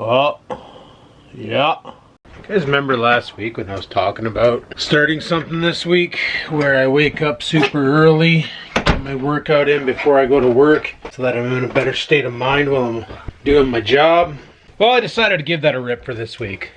Oh, yeah. You guys remember last week when I was talking about starting something this week where I wake up super early, get my workout in before I go to work so that I'm in a better state of mind while I'm doing my job? Well, I decided to give that a rip for this week.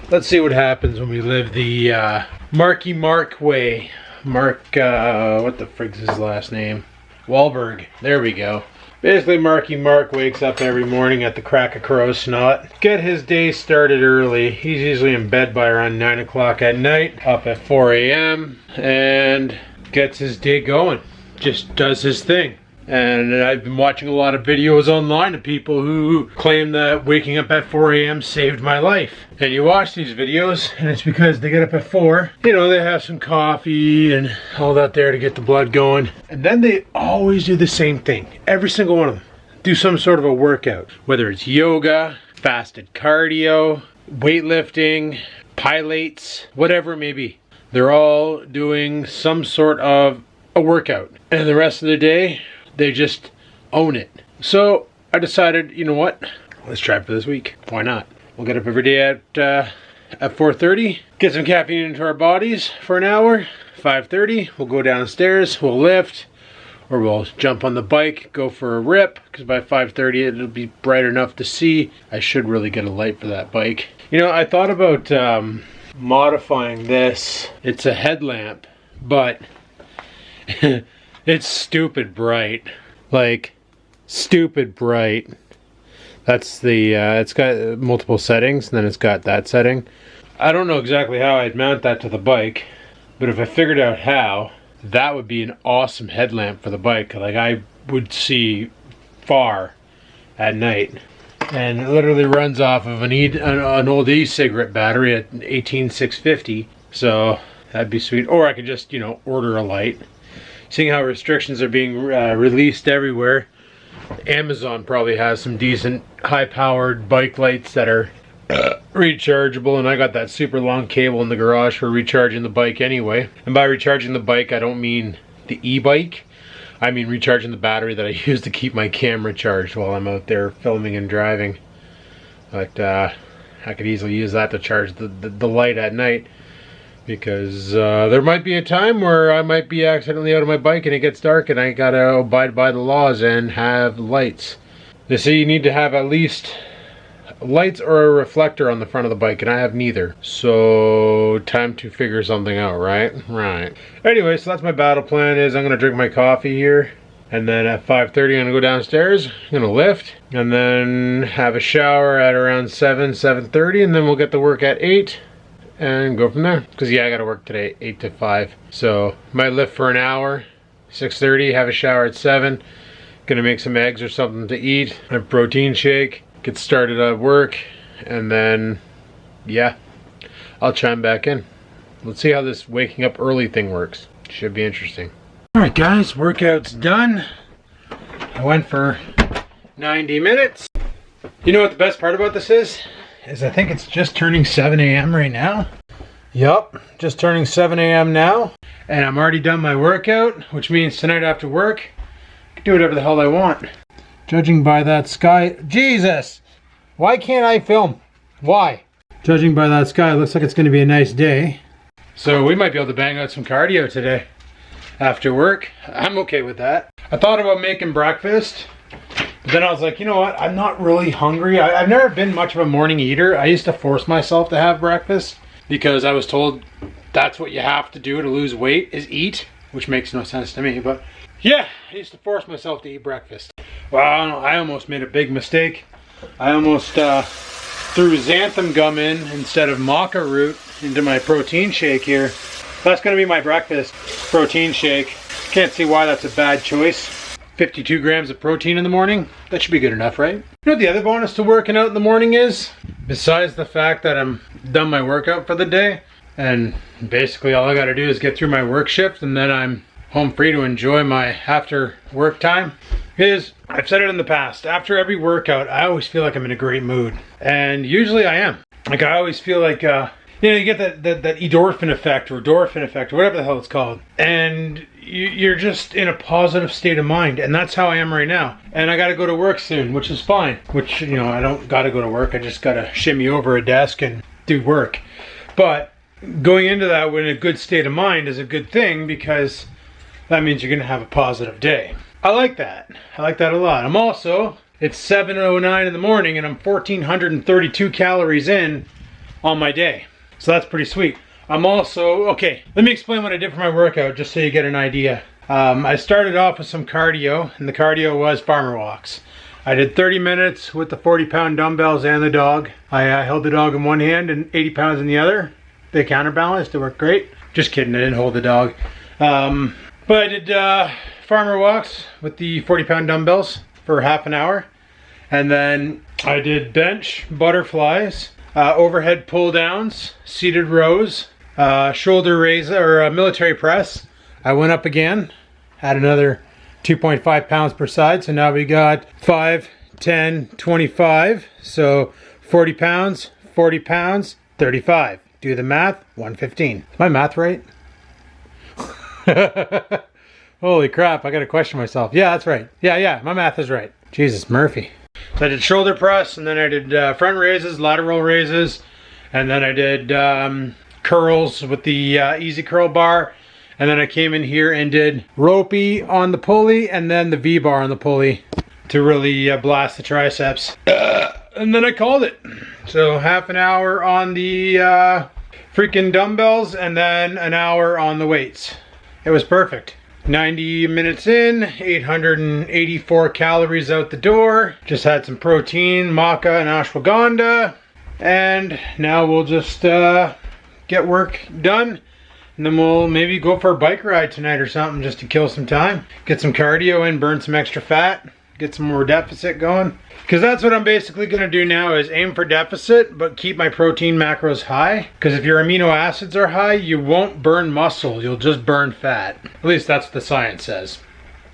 Let's see what happens when we live the Marky Mark way. Mark, what the frig's his last name? Wahlberg. There we go. Basically, Marky Mark wakes up every morning at the crack of crow's snot. Get his day started early. He's usually in bed by around 9 o'clock at night, up at 4 a.m. and gets his day going. Just does his thing. And I've been watching a lot of videos online of people who claim that waking up at 4 a.m. saved my life. And you watch these videos, and it's because they get up at 4. You know, they have some coffee and all that there to get the blood going. And then they always do the same thing. Every single one of them. Do some sort of a workout. Whether it's yoga, fasted cardio, weightlifting, pilates, whatever it may be. They're all doing some sort of a workout. And the rest of the day, they just own it. So I decided, you know what? Let's try it for this week. Why not? We'll get up every day at 4:30, get some caffeine into our bodies for an hour. 5:30, we'll go downstairs, we'll lift, or we'll jump on the bike, go for a rip, because by 5:30 it'll be bright enough to see. I should really get a light for that bike. You know, I thought about modifying this. It's a headlamp, but it's stupid bright. Like, stupid bright. That's the, it's got multiple settings, and then it's got that setting. I don't know exactly how I'd mount that to the bike, but if I figured out how, that would be an awesome headlamp for the bike. Like, I would see far at night. And it literally runs off of an old e-cigarette battery at 18650. So, that'd be sweet. Or I could just, you know, order a light. Seeing how restrictions are being released everywhere, Amazon probably has some decent high-powered bike lights that are rechargeable, and I got that super long cable in the garage for recharging the bike anyway. And by recharging the bike, I don't mean the e-bike. I mean recharging the battery that I use to keep my camera charged while I'm out there filming and driving. But I could easily use that to charge the light at night. Because there might be a time where I might be accidentally out of my bike and it gets dark and I gotta abide by the laws and have lights. They say you need to have at least lights or a reflector on the front of the bike, and I have neither. So, time to figure something out, right? Right. Anyway, so that's my battle plan. Is I'm gonna drink my coffee here, and then at 5:30 I'm gonna go downstairs, I'm gonna lift, and then have a shower at around 7:30, and then we'll get to work at 8. And go from there. Because yeah, I gotta work today 8 to 5. So might lift for an hour, 6:30, have a shower at 7. Gonna make some eggs or something to eat, a protein shake, get started at work, and then yeah, I'll chime back in. Let's see how this waking up early thing works. Should be interesting. Alright guys, workout's done. I went for 90 minutes. You know what the best part about this is I think it's just turning 7 a.m. right now. Yup, just turning 7 a.m. now. And I'm already done my workout, which means tonight after work, I can do whatever the hell I want. Judging by that sky, Jesus! Why can't I film? Why? Judging by that sky, it looks like it's going to be a nice day. So we might be able to bang out some cardio today after work. I'm okay with that. I thought about making breakfast. But then I was like, you know what? I'm not really hungry. I've never been much of a morning eater. I used to force myself to have breakfast because I was told that's what you have to do to lose weight is eat, which makes no sense to me. But yeah, I used to force myself to eat breakfast. Well, I almost made a big mistake. I almost threw xanthan gum in instead of maca root into my protein shake here. That's going to be my breakfast protein shake. Can't see why that's a bad choice. 52 grams of protein in the morning. That should be good enough, right? You know what the other bonus to working out in the morning is? Besides the fact that I'm done my workout for the day, and basically all I gotta do is get through my work shift and then I'm home free to enjoy my after work time, is, I've said it in the past, after every workout, I always feel like I'm in a great mood. And usually I am. Like I always feel like, you know, you get that endorphin effect or endorphin effect or whatever the hell it's called. And you're just in a positive state of mind, and that's how I am right now. And I got to go to work soon, which is fine. Which, you know, I don't got to go to work. I just got to shimmy over a desk and do work. But going into that with a good state of mind is a good thing, because that means you're going to have a positive day. I like that. I like that a lot. I'm also, it's 7:09 in the morning and I'm 1,432 calories in on my day. So that's pretty sweet. I'm also, okay, let me explain what I did for my workout just so you get an idea. I started off with some cardio, and the cardio was farmer walks. I did 30 minutes with the 40-pound dumbbells and the dog. I held the dog in one hand and 80 pounds in the other. They counterbalanced, it worked great. Just kidding, I didn't hold the dog. But I did farmer walks with the 40-pound dumbbells for half an hour. And then I did bench, butterflies, overhead pull downs, seated rows, shoulder raise or military press. I went up again, had another 2.5 pounds per side. So now we got 5, 10, 25. So 40 pounds, 40 pounds, 35. Do the math, 115. Is my math right? Holy crap, I gotta question myself. Yeah, that's right. Yeah, my math is right. Jesus, Murphy. So I did shoulder press, and then I did front raises, lateral raises, and then I did curls with the easy curl bar, and then I came in here and did ropey on the pulley, and then the V-bar on the pulley to really blast the triceps. And then I called it. So half an hour on the freaking dumbbells, and then an hour on the weights. It was perfect. 90 minutes in, 884 calories out the door. Just had some protein, maca and ashwagandha. And now we'll just get work done. And then we'll maybe go for a bike ride tonight or something just to kill some time. Get some cardio in, burn some extra fat, get some more deficit going. Because that's what I'm basically going to do now, is aim for deficit, but keep my protein macros high. Because if your amino acids are high, you won't burn muscle, you'll just burn fat. At least that's what the science says.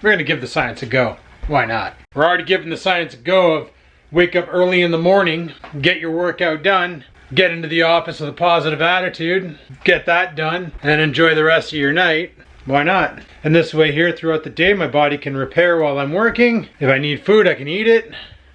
We're going to give the science a go. Why not? We're already giving the science a go of wake up early in the morning, get your workout done, get into the office with a positive attitude, get that done, and enjoy the rest of your night. Why not? And this way here throughout the day, my body can repair while I'm working. If I need food, I can eat it.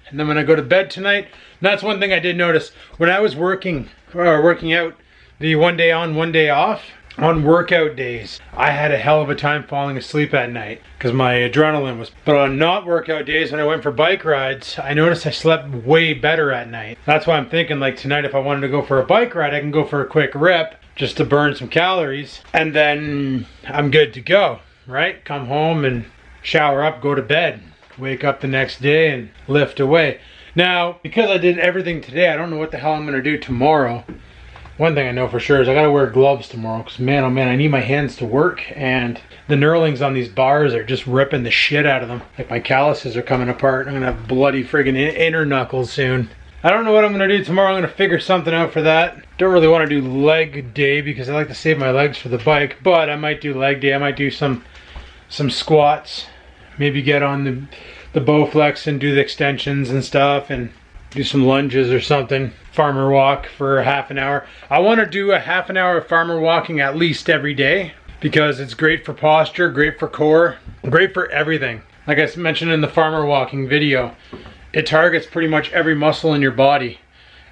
And then when I go to bed tonight, that's one thing I did notice. When I was working out the one day on, one day off, on workout days, I had a hell of a time falling asleep at night because my adrenaline was. But on not workout days, when I went for bike rides, I noticed I slept way better at night. That's why I'm thinking, like tonight, if I wanted to go for a bike ride, I can go for a quick rip just to burn some calories, and then I'm good to go, right? Come home and shower up, go to bed, wake up the next day and lift away. Now, because I did everything today, I don't know what the hell I'm going to do tomorrow. One thing I know for sure is I got to wear gloves tomorrow, because man, oh man, I need my hands to work, and the knurlings on these bars are just ripping the shit out of them. Like my calluses are coming apart. I'm going to have bloody friggin' inner knuckles soon. I don't know what I'm going to do tomorrow. I'm going to figure something out for that. Don't really want to do leg day because I like to save my legs for the bike, but I might do leg day. I might do some squats, maybe get on the Bowflex and do the extensions and stuff, and do some lunges or something. Farmer walk for a half an hour. I want to do a half an hour of farmer walking at least every day because it's great for posture, great for core, great for everything. Like I mentioned in the farmer walking video, it targets pretty much every muscle in your body.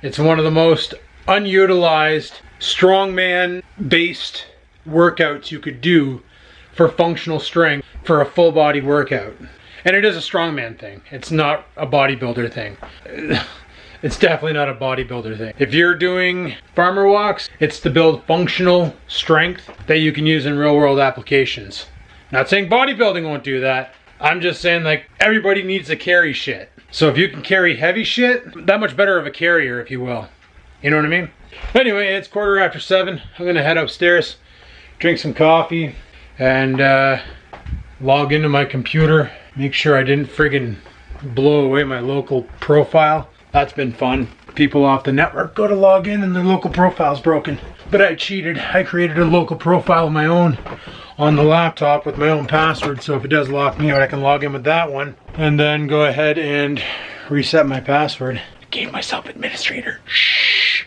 It's one of the most unutilized, strongman based workouts you could do for functional strength for a full body workout. And it is a strongman thing. It's not a bodybuilder thing. It's definitely not a bodybuilder thing. If you're doing farmer walks, it's to build functional strength that you can use in real world applications. Not saying bodybuilding won't do that. I'm just saying, like, everybody needs to carry shit. So if you can carry heavy shit, that much better of a carrier, if you will. You know what I mean? Anyway, it's 7:15. I'm gonna head upstairs, drink some coffee, and log into my computer. Make sure I didn't friggin' blow away my local profile. That's been fun. People off the network go to log in and their local profile's broken. But I cheated. I created a local profile of my own on the laptop with my own password, so if it does lock me out, I can log in with that one and then go ahead and reset my password. I gave myself administrator. Shh.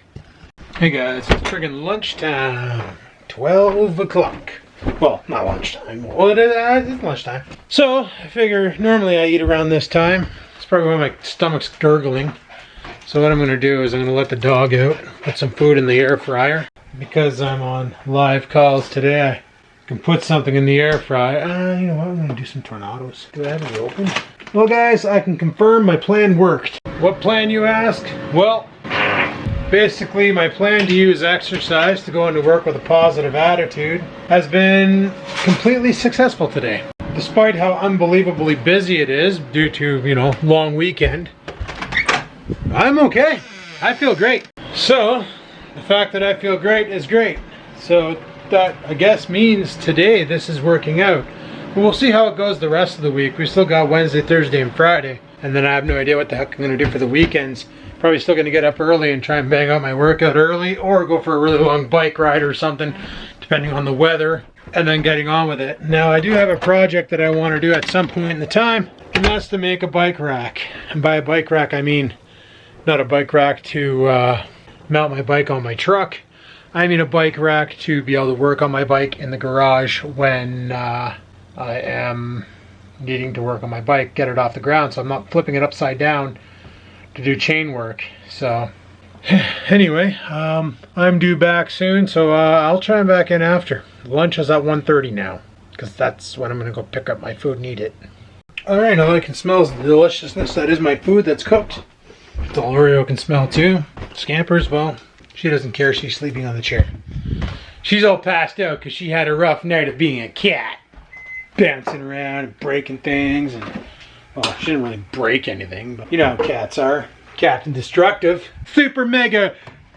Hey guys, it's friggin' lunchtime. 12 o'clock. Well, not lunchtime. Well, it's lunchtime. So I figure normally I eat around this time. It's probably why my stomach's gurgling. So what I'm going to do is I'm going to let the dog out, put some food in the air fryer. Because I'm on live calls today, I can put something in the air fryer. You know what, I'm going to do some tornadoes. Do I have it open? Well guys, I can confirm my plan worked. What plan, you ask? Well, basically my plan to use exercise to go into work with a positive attitude has been completely successful today. Despite how unbelievably busy it is due to, you know, long weekend, I'm okay. I feel great. So, the fact that I feel great is great. So that, I guess, means today this is working out. But we'll see how it goes the rest of the week. We still got Wednesday, Thursday, and Friday. And then I have no idea what the heck I'm going to do for the weekends. Probably still going to get up early and try and bang out my workout early, or go for a really long bike ride or something, depending on the weather, and then getting on with it. Now, I do have a project that I want to do at some point in the time, and that's to make a bike rack. And by a bike rack, I mean not a bike rack to mount my bike on my truck. I mean a bike rack to be able to work on my bike in the garage when I am needing to work on my bike, get it off the ground, so I'm not flipping it upside down to do chain work. So anyway, I'm due back soon, so I'll try and back in after. Lunch is at 1:30 now, because that's when I'm going to go pick up my food and eat it. Alright, all I can smell is the deliciousness that is my food that's cooked. The Oreo can smell too. Scampers, well, she doesn't care. She's sleeping on the chair. She's all passed out because she had a rough night of being a cat. Bouncing around and breaking things. And, well, she didn't really break anything, but you know how cats are. Captain Destructive. Super mega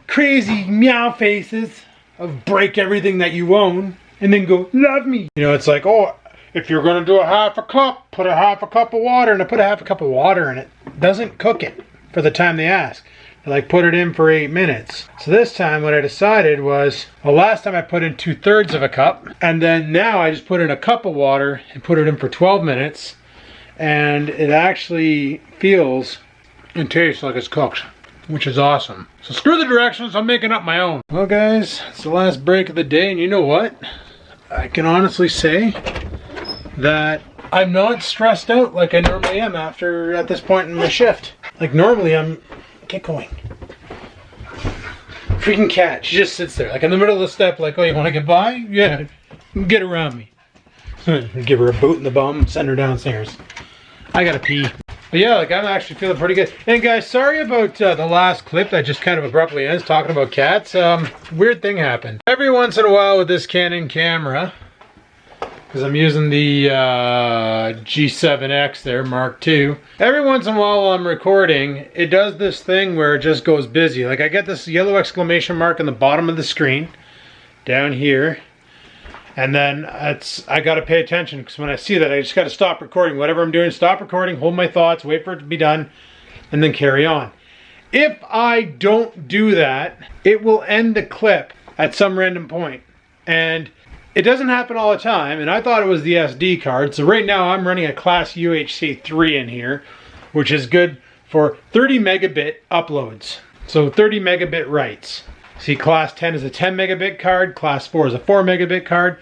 crazy meow faces of break everything that you own and then go, love me. You know, it's like, oh, if you're going to do a half a cup, put a half a cup of water. And I put a half a cup of water in it. Doesn't cook it for the time they ask. I like put it in for 8 minutes. So this time what I decided was, well, last time I put in 2/3 of a cup, and then now I just put in a cup of water and put it in for 12 minutes, and it actually feels and tastes like it's cooked, which is awesome. So screw the directions, I'm making up my own. Well guys, it's the last break of the day, and you know what? I can honestly say that I'm not stressed out like I normally am at this point in my shift. Like normally I'm, get going. Freaking cat, she just sits there like in the middle of the step like, oh, you want to get by? Yeah, get around me. Give her a boot in the bum, send her downstairs. I gotta pee. But yeah, like I'm actually feeling pretty good. And guys, sorry about the last clip that just kind of abruptly ends talking about cats. Weird thing happened. Every once in a while with this Canon camera, because I'm using the G7X there, Mark II. Every once in a while I'm recording, it does this thing where it just goes busy. Like I get this yellow exclamation mark on the bottom of the screen, down here, and then I gotta pay attention, because when I see that I just gotta stop recording. Whatever I'm doing, stop recording, hold my thoughts, wait for it to be done, and then carry on. If I don't do that, it will end the clip at some random point. And it doesn't happen all the time, and I thought it was the SD card. So right now I'm running a class UHC 3 in here, which is good for 30 megabit uploads. So 30 megabit writes. See, class 10 is a 10 megabit card, class 4 is a 4 megabit card.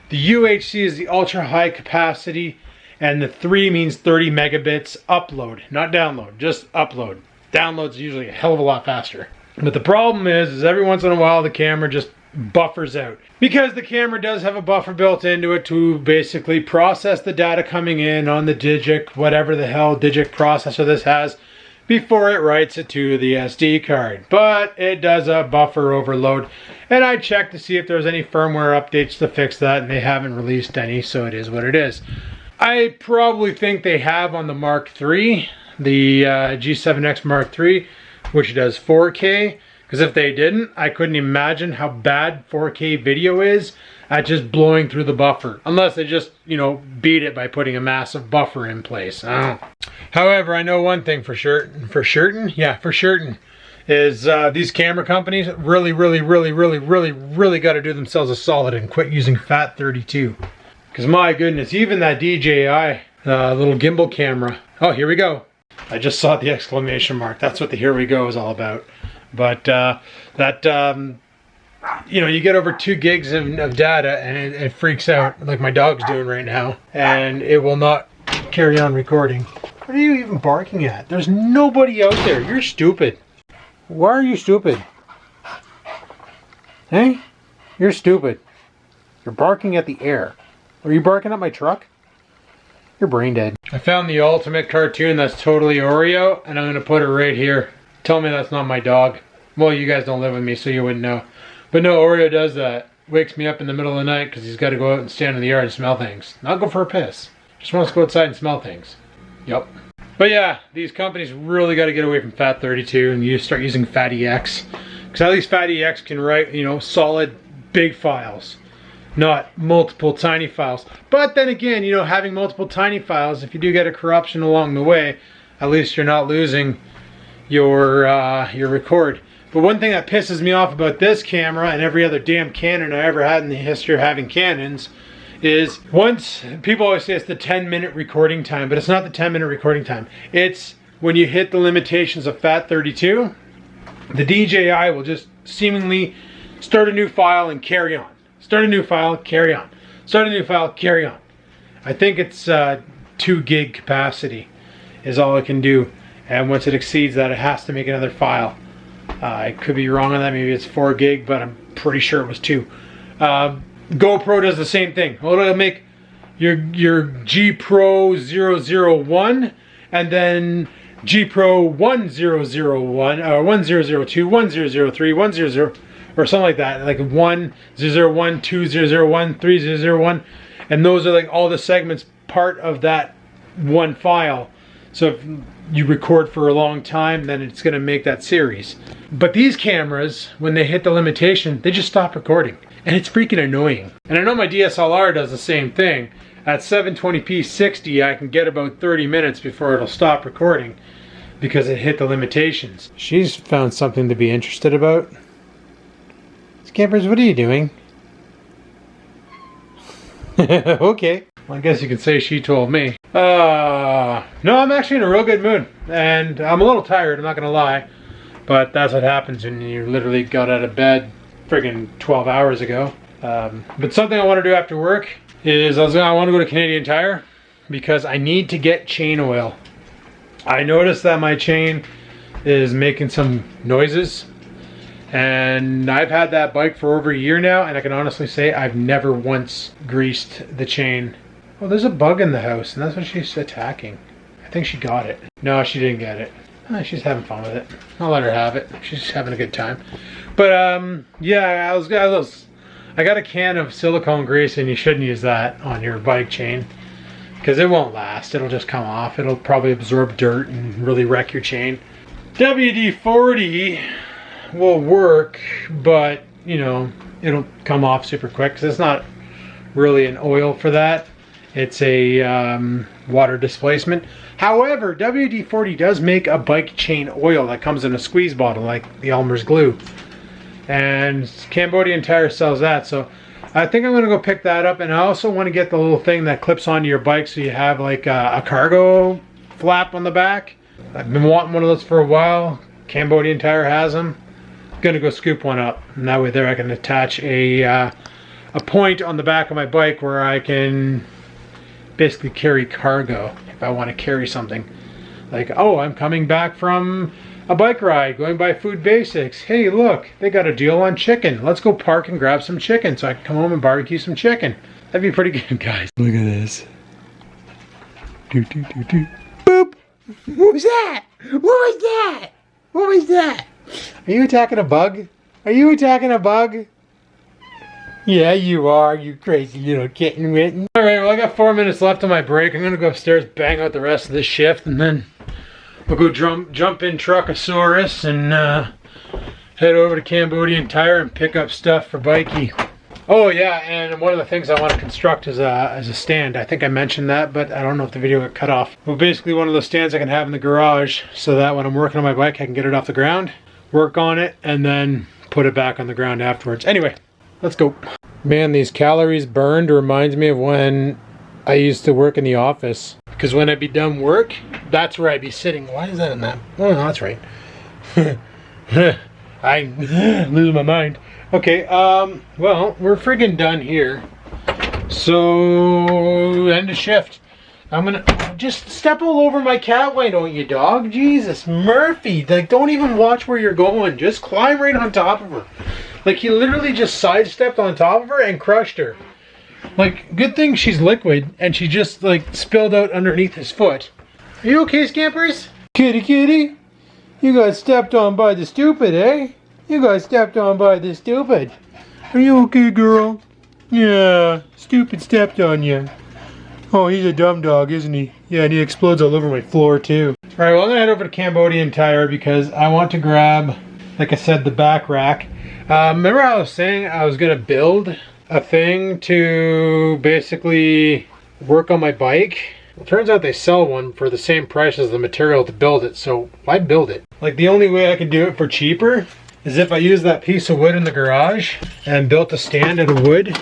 The UHC is the ultra high capacity, and the 3 means 30 megabits upload, not download, just upload. Download's usually a hell of a lot faster. But the problem is every once in a while the camera just buffers out, because the camera does have a buffer built into it to basically process the data coming in on the Digic, whatever the hell Digic processor this has, before it writes it to the SD card. But it does a buffer overload, and I checked to see if there's any firmware updates to fix that, and they haven't released any, so it is what it is. I probably think they have on the Mark III, the G7X Mark III, which does 4K. Because if they didn't, I couldn't imagine how bad 4K video is at just blowing through the buffer. Unless they just, you know, beat it by putting a massive buffer in place. However, I know one thing for certain. For certain? Yeah, for certain. Is these camera companies really got to do themselves a solid and quit using FAT32. Because my goodness, even that DJI little gimbal camera. Oh, here we go. I just saw the exclamation mark. That's what the here we go is all about. But that you know, you get over 2 gigs of data and it freaks out, like my dog's doing right now, and it will not carry on recording. What are you even barking at? There's nobody out there. You're stupid. Why are you stupid? Hey? You're stupid. You're barking at the air. Are you barking at my truck? You're brain dead. I found the ultimate cartoon that's totally Oreo, and I'm going to put it right here. Tell me that's not my dog. Well, you guys don't live with me, so you wouldn't know. But no, Oreo does that. Wakes me up in the middle of the night because he's got to go out and stand in the yard and smell things. Not go for a piss. Just wants to go outside and smell things. Yep. But yeah, these companies really got to get away from FAT32 and you start using FATEX. Because at least FATEX can write, you know, solid big files. Not multiple tiny files. But then again, you know, having multiple tiny files, if you do get a corruption along the way, at least you're not losing your record. But one thing that pisses me off about this camera and every other damn Canon I ever had in the history of having Canons is, once people always say it's the 10-minute recording time, but it's not the 10-minute recording time. It's when you hit the limitations of FAT32, the DJI will just seemingly start a new file and carry on. Start a new file, carry on. Start a new file, carry on. I think it's 2 gig capacity is all it can do. And once it exceeds that, it has to make another file. I could be wrong on that. Maybe it's 4 gig, but I'm pretty sure it was 2. GoPro does the same thing. Well, it'll make your G Pro 001 and then G Pro 1001 or 1002, 1003, 10, or something like that, like 1001, 2001, 3001, and those are like all the segments part of that one file. So if you record for a long time, then it's going to make that series. But these cameras, when they hit the limitation, they just stop recording, and it's freaking annoying. And I know my DSLR does the same thing. At 720p 60, I can get about 30 minutes before it'll stop recording because it hit the limitations. She's found something to be interested about. Scampers, what are you doing? Okay. Well, I guess you can say she told me. No, I'm actually in a real good mood. And I'm a little tired, I'm not gonna lie. But that's what happens when you literally got out of bed friggin' 12 hours ago. But something I want to do after work is I want to go to Canadian Tire because I need to get chain oil. I noticed that my chain is making some noises. And I've had that bike for over a year now, and I can honestly say I've never once greased the chain. Oh, there's a bug in the house, and that's what she's attacking. I think she got it. No, she didn't get it. Oh, she's having fun with it. I'll let her have it. She's having a good time. But yeah, I got a can of silicone grease, and you shouldn't use that on your bike chain because it won't last. It'll just come off. It'll probably absorb dirt and really wreck your chain. WD-40 will work, but you know, it'll come off super quick because it's not really an oil for that. It's a water displacement. However, WD-40 does make a bike chain oil that comes in a squeeze bottle like the Elmer's glue, and Cambodian Tire sells that. So I think I'm gonna go pick that up, and I also want to get the little thing that clips onto your bike so you have like a cargo flap on the back. I've been wanting one of those for a while. Cambodian Tire has them. Gonna go scoop one up, and that way there I can attach a point on the back of my bike where I can basically carry cargo if I want to carry something. Like, oh, I'm coming back from a bike ride, going by Food Basics. Hey, look, they got a deal on chicken. Let's go park and grab some chicken so I can come home and barbecue some chicken. That'd be pretty good, guys. Look at this. Do, do, do, do. Boop! What was that? What was that? What was that? Are you attacking a bug? Are you attacking a bug? Yeah, you are, you crazy little kitten mitten. Alright, well I got 4 minutes left on my break. I'm gonna go upstairs, bang out the rest of this shift, and then we'll go jump in Truckosaurus and head over to Cambodian Tire and pick up stuff for Bikey. Oh yeah, and one of the things I want to construct is a stand. I think I mentioned that, but I don't know if the video got cut off. Well, basically one of those stands I can have in the garage so that when I'm working on my bike I can get it off the ground, work on it, and then put it back on the ground afterwards. Anyway, let's go. Man, these calories burned reminds me of when I used to work in the office. Because when I'd be done work, that's where I'd be sitting. Why is that in that? Oh, no, that's right. I'm losing my mind. Okay, well, we're friggin' done here. So, end of shift. I'm gonna just step all over my cat. Why don't you, dog? Jesus, Murphy. Like, don't even watch where you're going. Just climb right on top of her. Like, he literally just sidestepped on top of her and crushed her. Like, good thing she's liquid and she just, like, spilled out underneath his foot. Are you okay, Scampers? Kitty, kitty. You got stepped on by the stupid, eh? You got stepped on by the stupid. Are you okay, girl? Yeah, stupid stepped on you. Oh, he's a dumb dog, isn't he? Yeah, and he explodes all over my floor, too. Alright, well, I'm gonna head over to Cambodian Tire because I want to grab, like I said, the back rack. Remember how I was saying I was gonna build a thing to basically work on my bike? Well, it turns out they sell one for the same price as the material to build it, so why build it? Like, the only way I could do it for cheaper is if I used that piece of wood in the garage and built a stand out of wood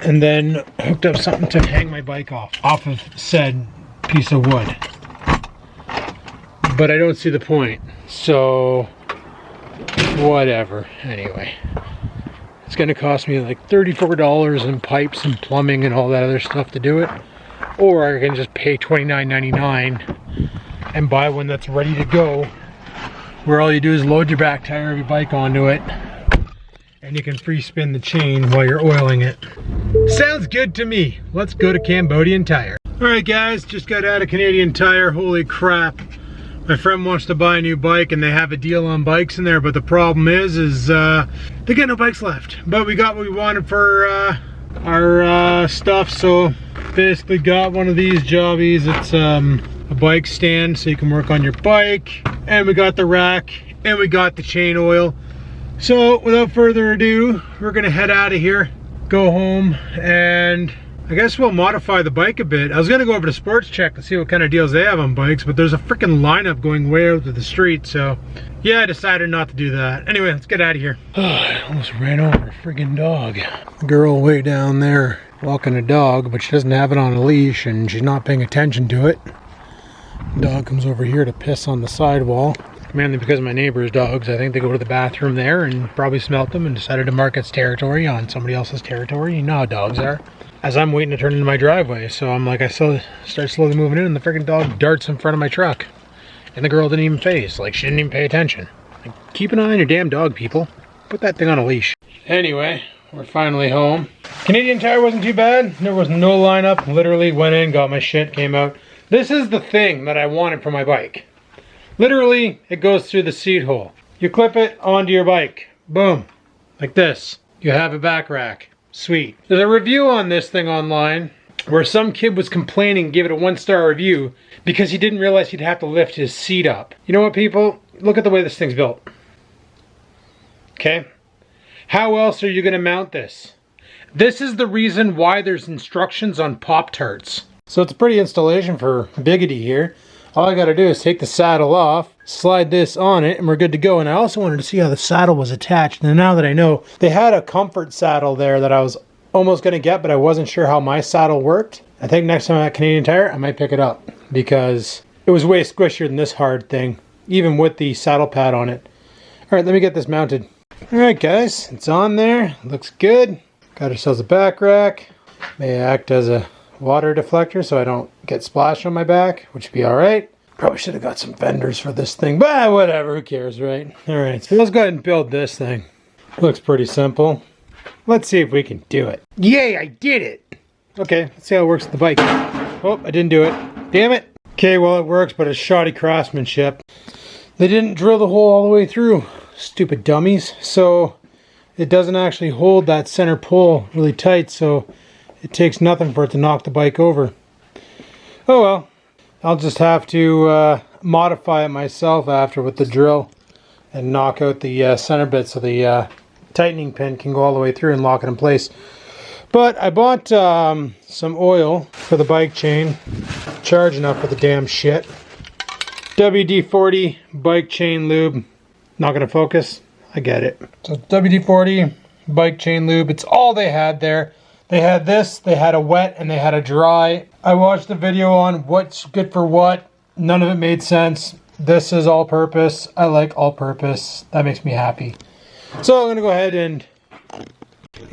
and then hooked up something to hang my bike off of said piece of wood. But I don't see the point, so whatever. Anyway, it's gonna cost me like $34 in pipes and plumbing and all that other stuff to do it, or I can just pay $29.99 and buy one that's ready to go, where all you do is load your back tire of your bike onto it and you can free spin the chain while you're oiling it. Sounds good to me. Let's go to Cambodian Tire. Alright guys, just got out of Canadian Tire. Holy crap. My friend wants to buy a new bike and they have a deal on bikes in there, but the problem is they got no bikes left. But we got what we wanted for our stuff, so basically got one of these jobbies. It's a bike stand so you can work on your bike, and we got the rack, and we got the chain oil. So without further ado, we're gonna head out of here, go home, and I guess we'll modify the bike a bit. I was gonna go over to Sports Check to see what kind of deals they have on bikes, but there's a freaking lineup going way out to the street, so yeah, I decided not to do that. Anyway, let's get out of here. Oh, I almost ran over a friggin' dog. Girl way down there walking a dog, but she doesn't have it on a leash and she's not paying attention to it. Dog comes over here to piss on the sidewall. Mainly because of my neighbor's dogs. I think they go to the bathroom there and probably smelt them and decided to mark its territory on somebody else's territory. You know how dogs are. As I'm waiting to turn into my driveway, so I'm like, I start slowly moving in and the freaking dog darts in front of my truck. And the girl didn't even phase, like she didn't even pay attention. Like, keep an eye on your damn dog, people. Put that thing on a leash. Anyway, we're finally home. Canadian Tire wasn't too bad. There was no lineup. Literally went in, got my shit, came out. This is the thing that I wanted for my bike. Literally, it goes through the seat hole. You clip it onto your bike. Boom. Like this. You have a back rack. Sweet. There's a review on this thing online where some kid was complaining, gave it a 1-star review because he didn't realize he'd have to lift his seat up. You know what, people? Look at the way this thing's built. Okay? How else are you going to mount this? This is the reason why there's instructions on Pop-Tarts. So it's a pretty installation for Biggity here. All I gotta do is take the saddle off, slide this on it, and we're good to go. And I also wanted to see how the saddle was attached. And now that I know, they had a comfort saddle there that I was almost gonna get, but I wasn't sure how my saddle worked. I think next time I'm at Canadian Tire, I might pick it up because it was way squishier than this hard thing, even with the saddle pad on it. All right, let me get this mounted. All right, guys, it's on there. Looks good. Got ourselves a back rack. May act as a water deflector so I don't get splashed on my back, which would be all right. Probably should have got some fenders for this thing, but whatever, who cares, right? All right, so let's go ahead and build this thing. Looks pretty simple. Let's see if we can do it. Yay, I did it! Okay, let's see how it works with the bike. Oh, I didn't do it. Damn it! Okay, well, it works, but it's shoddy craftsmanship. They didn't drill the hole all the way through. Stupid dummies. So it doesn't actually hold that center pole really tight, so it takes nothing for it to knock the bike over. Oh well, I'll just have to modify it myself after with the drill and knock out the center bit so the tightening pin can go all the way through and lock it in place. But I bought some oil for the bike chain. Charge enough for the damn shit. WD-40 bike chain lube. Not gonna focus. I get it. So WD-40 bike chain lube. It's all they had there. They had this, they had a wet, and they had a dry. I watched the video on what's good for what. None of it made sense. This is all-purpose. I like all-purpose. That makes me happy. So I'm gonna go ahead and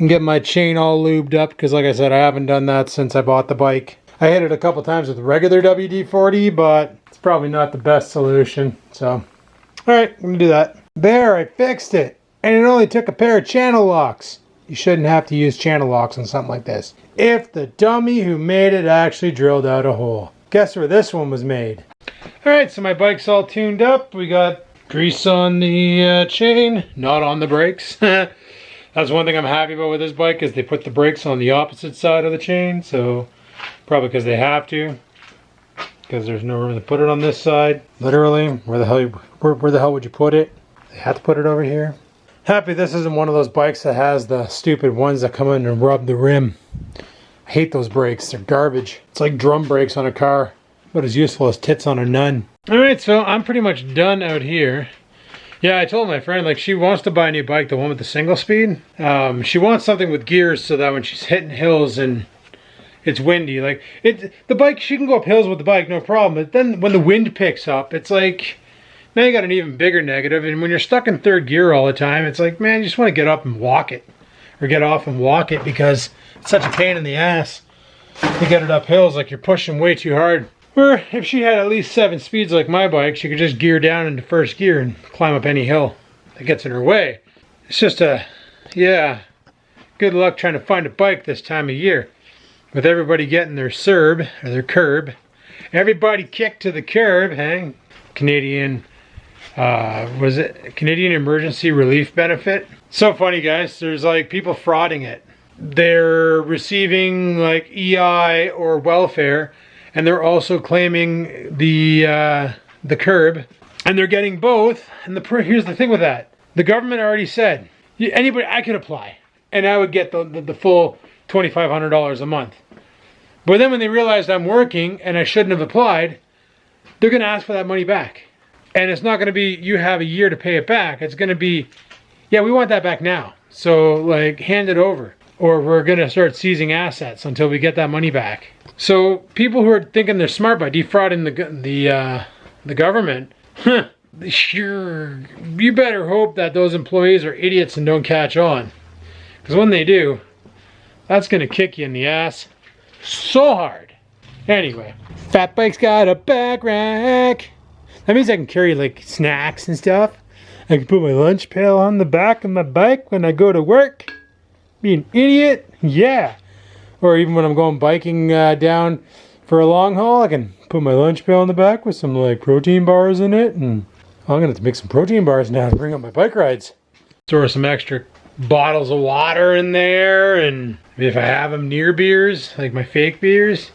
get my chain all lubed up, because like I said, I haven't done that since I bought the bike. I hit it a couple times with regular WD-40, but it's probably not the best solution. So, all right, I'm gonna do that. There, I fixed it. And it only took a pair of channel locks. You shouldn't have to use channel locks on something like this. If the dummy who made it actually drilled out a hole. Guess where this one was made. All right, so my bike's all tuned up. We got grease on the chain, not on the brakes. That's one thing I'm happy about with this bike, is they put the brakes on the opposite side of the chain. So probably because they have to, because there's no room to put it on this side. Literally, where the hell would you put it? They have to put it over here. Happy this isn't one of those bikes that has the stupid ones that come in and rub the rim. I hate those brakes. They're garbage. It's like drum brakes on a car, but as useful as tits on a nun. All right, so I'm pretty much done out here. Yeah, I told my friend, like, she wants to buy a new bike, the one with the single speed. She wants something with gears so that when she's hitting hills and it's windy, like, the bike, she can go up hills with the bike, no problem. But then when the wind picks up, it's like, now you got an even bigger negative. And when you're stuck in third gear all the time, it's like, man, you just want to get up and walk it. Or get off and walk it, because it's such a pain in the ass to get it up hills, like you're pushing way too hard. Or if she had at least 7 speeds like my bike, she could just gear down into first gear and climb up any hill that gets in her way. It's just yeah, good luck trying to find a bike this time of year. With everybody getting their CERB, or their curb. Everybody kicked to the curb, hey? Canadian, was it Canadian Emergency Relief Benefit? So funny, guys, there's like people frauding it. They're receiving like EI or welfare, and they're also claiming the curb, and they're getting both. And here's the thing with that: the government already said anybody, I could apply, and I would get the full $2,500 a month. But then when they realized I'm working and I shouldn't have applied, they're going to ask for that money back, and it's not going to be you have a year to pay it back. It's going to be, yeah, we want that back now. So like, hand it over, or we're going to start seizing assets until we get that money back. So people who are thinking they're smart by defrauding the government, sure, you better hope that those employees are idiots and don't catch on. Because when they do, that's going to kick you in the ass so hard. Anyway, Fat Bike's got a back rack. That means I can carry like snacks and stuff. I can put my lunch pail on the back of my bike when I go to work. Be an idiot? Yeah. Or even when I'm going biking down for a long haul, I can put my lunch pail in the back with some like protein bars in it. And I'm gonna have to make some protein bars now to bring up my bike rides. Store some extra bottles of water in there, and if I have them near beers, like my fake beers,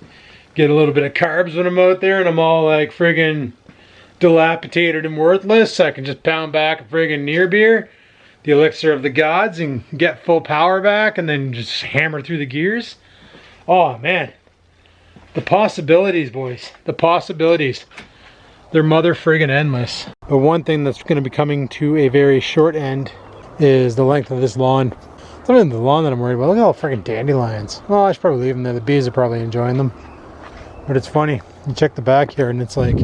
get a little bit of carbs when I'm out there and I'm all like friggin' dilapidated and worthless. I can just pound back a friggin' near beer, the elixir of the gods, and get full power back, and then just hammer through the gears. Oh man, the possibilities, boys, the possibilities. They're mother friggin' endless. But one thing that's going to be coming to a very short end is the length of this lawn. It's not even the lawn that I'm worried about. Look at all the friggin' dandelions. Well, I should probably leave them there. The bees are probably enjoying them. But it's funny. You check the backyard and it's like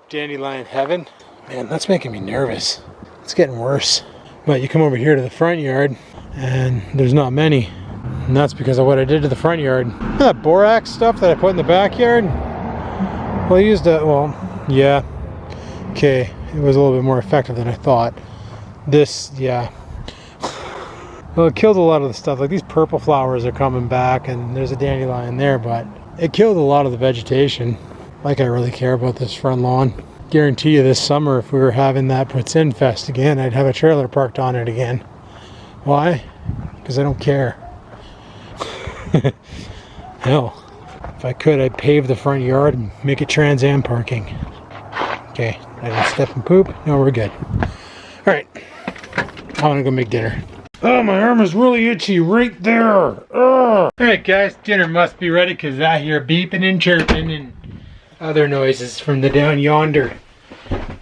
dandelion heaven. Man, that's making me nervous. It's getting worse. But you come over here to the front yard and there's not many. And that's because of what I did to the front yard. That borax stuff that I put in the backyard? Well, I used it, well, yeah. Okay, it was a little bit more effective than I thought. This, yeah. Well, it killed a lot of the stuff. Like these purple flowers are coming back and there's a dandelion there, but it killed a lot of the vegetation. Like I really care about this front lawn. Guarantee you this summer, if we were having that Puts In Fest again, I'd have a trailer parked on it again. Why? Because I don't care. Hell, if I could, I'd pave the front yard and make it Trans Am parking. Okay, I didn't step and poop. No, we're good. All right, I'm gonna go make dinner. Oh, my arm is really itchy right there. Ugh. All right, guys, dinner must be ready because I hear beeping and chirping and other noises from the down yonder.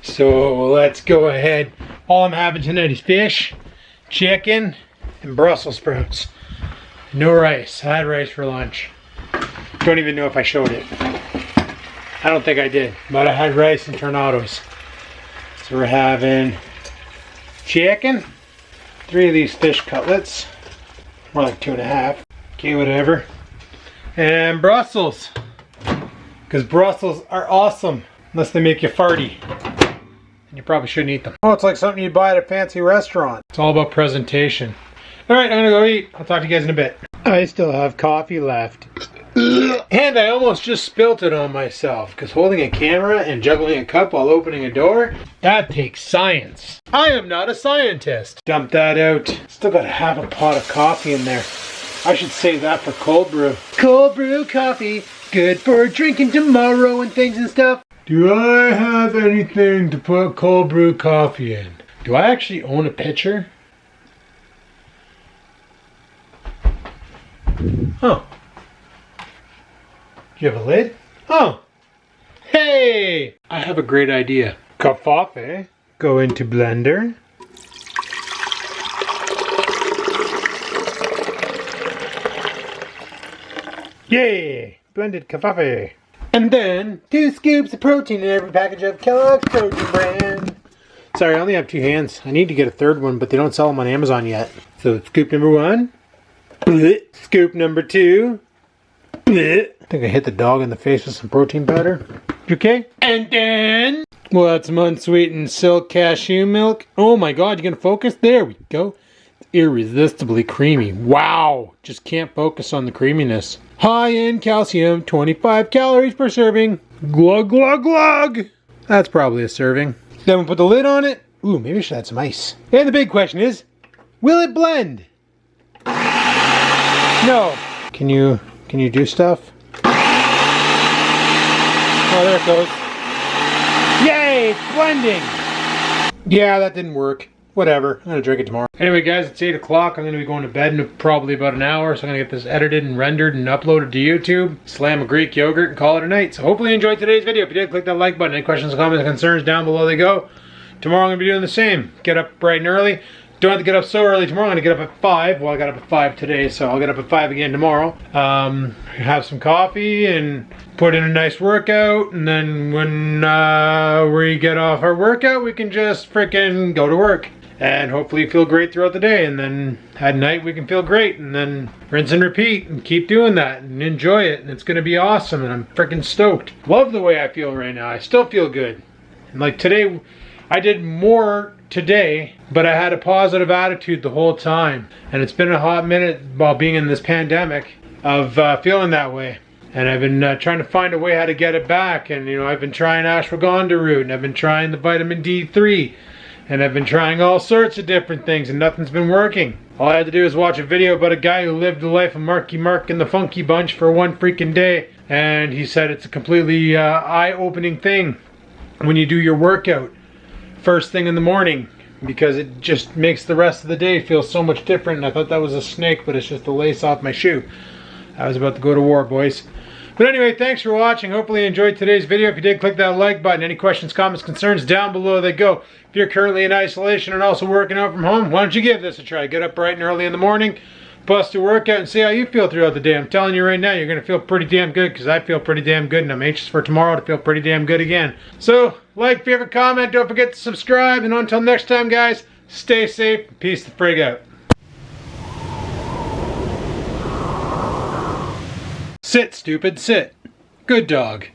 So let's go ahead. All I'm having tonight is fish, chicken, and Brussels sprouts. No rice. I had rice for lunch. Don't even know if I showed it. I don't think I did, but I had rice and tornadoes. So we're having chicken, 3 of these fish cutlets. More like 2.5. Okay, whatever. And Brussels. Because Brussels are awesome. Unless they make you farty. And you probably shouldn't eat them. Oh, it's like something you buy at a fancy restaurant. It's all about presentation. Alright, I'm gonna go eat. I'll talk to you guys in a bit. I still have coffee left. And I almost just spilt it on myself. Because holding a camera and juggling a cup while opening a door, that takes science. I am not a scientist. Dump that out. Still got half a pot of coffee in there. I should save that for cold brew. Cold brew coffee. Good for drinking tomorrow and things and stuff. Do I have anything to put cold brew coffee in? Do I actually own a pitcher? Oh. Do you have a lid? Oh. Hey! I have a great idea. Coffee. Go into blender. Yay! Blended coffee. And then 2 scoops of protein in every package of Kellogg's Protein Brand. Sorry, I only have 2 hands. I need to get a 3rd one, but they don't sell them on Amazon yet. So scoop number 1. Blech. Scoop number 2. Blech. I think I hit the dog in the face with some protein powder. Okay. And then we'll add some unsweetened silk cashew milk. Oh my god, you gonna focus? There we go. It's irresistibly creamy. Wow. Just can't focus on the creaminess. High in calcium, 25 calories per serving. Glug, glug, glug. That's probably a serving. Then we'll put the lid on it. Ooh, maybe I should add some ice. And the big question is, will it blend? No. Can you do stuff? Oh, there it goes. Yay, it's blending. Yeah, that didn't work. Whatever, I'm gonna drink it tomorrow. Anyway guys, it's 8 o'clock. I'm gonna be going to bed in probably about an hour. So I'm gonna get this edited and rendered and uploaded to YouTube. Slam a Greek yogurt and call it a night. So hopefully you enjoyed today's video. If you did, click that like button. Any questions, comments, and concerns down below they go. Tomorrow I'm gonna be doing the same. Get up bright and early. Don't have to get up so early tomorrow. I'm gonna get up at 5. Well, I got up at 5 today, so I'll get up at 5 again tomorrow. Have some coffee and put in a nice workout, and then when we get off our workout, we can just freaking go to work. And hopefully feel great throughout the day, and then at night we can feel great, and then rinse and repeat, and keep doing that, and enjoy it, and it's gonna be awesome, and I'm freaking stoked. Love the way I feel right now. I still feel good. And like today, I did more today, but I had a positive attitude the whole time. And it's been a hot minute while being in this pandemic of feeling that way. And I've been trying to find a way how to get it back. And you know, I've been trying ashwagandha root, and I've been trying the vitamin D3. And I've been trying all sorts of different things, and nothing's been working. All I had to do is watch a video about a guy who lived the life of Marky Mark and the Funky Bunch for one freaking day. And he said it's a completely eye-opening thing when you do your workout first thing in the morning, because it just makes the rest of the day feel so much different. And I thought that was a snake, but it's just a lace off my shoe. I was about to go to war, boys. But anyway, thanks for watching. Hopefully you enjoyed today's video. If you did, click that like button. Any questions, comments, concerns, down below they go. If you're currently in isolation and also working out from home, why don't you give this a try? Get up bright and early in the morning, bust a workout, and see how you feel throughout the day. I'm telling you right now, you're going to feel pretty damn good, because I feel pretty damn good, and I'm anxious for tomorrow to feel pretty damn good again. So, like, favorite, comment, don't forget to subscribe, and until next time, guys, stay safe, peace the frig out. Sit, stupid, sit. Good dog.